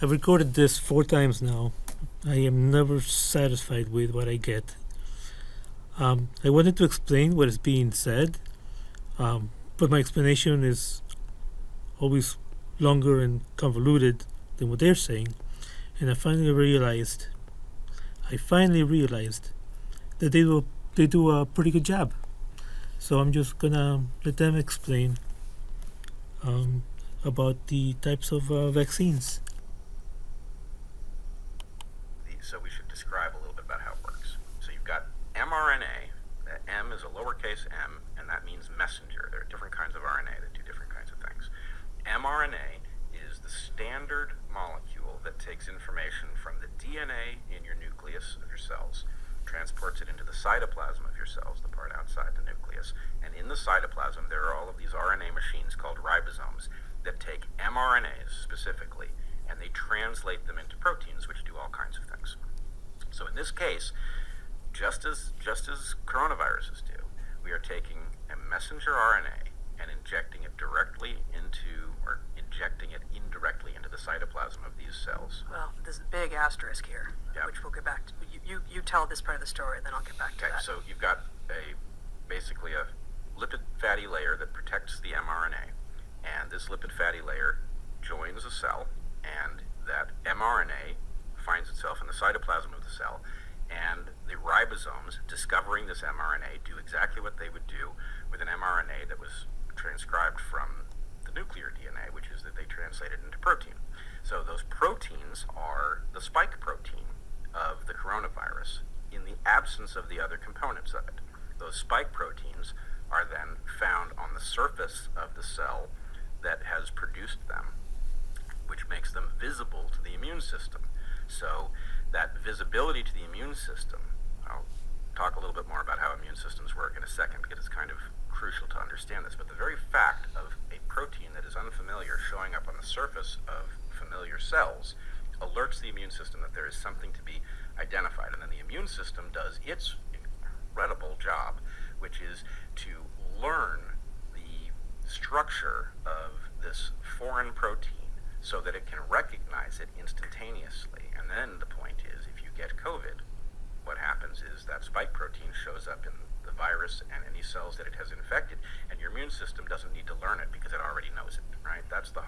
I've recorded this 4 times now. I am never satisfied with what I get. I wanted to explain what is being said, but my explanation is always longer and convoluted than what they're saying. And I finally realized that they do a pretty good job. So I'm just gonna let them explain about the types of vaccines. So we should describe a little bit about how it works. So you've got mRNA. M is a lowercase m, and that means messenger. There are different kinds of RNA that do different kinds of things. mRNA is the standard molecule that takes information from the DNA in your nucleus of your cells, transports it into the cytoplasm of your cells, the part outside the nucleus, and in the cytoplasm there are all of these RNA machines called ribosomes that take mRNAs specifically, and they translate them into proteins, which do all kinds of things. So in this case, just as coronaviruses do, we are taking a messenger RNA and injecting it directly into, or injecting it indirectly into the cytoplasm of these cells. Well, there's a big asterisk here, which we'll get back to. You tell this part of the story, then I'll get back to that. Okay, so you've got basically a lipid fatty layer that protects the mRNA, and this lipid fatty layer joins a cell, and that mRNA finds itself in the cytoplasm of the cell, and the ribosomes, discovering this mRNA, do exactly what they would do with an mRNA that was transcribed from the nuclear DNA, which is that they translate it into protein. So those proteins are the spike protein of the coronavirus in the absence of the other components of it. Those spike proteins are then found on the surface of the cell that has produced them, which makes them visible to the immune system. So that visibility to the immune system, I'll talk a little bit more about how immune systems work in a second because it's kind of crucial to understand this, but the very fact of a protein that is unfamiliar showing up on the surface of familiar cells alerts the immune system that there is something to be identified, and then the immune system does its incredible job, which is to learn the structure of this foreign protein so that it can recognize it instantaneously. And then the point is, if you get COVID, what happens is that spike protein shows up in the virus and any cells that it has infected, and your immune system doesn't need to learn it because it already knows it, right? That's the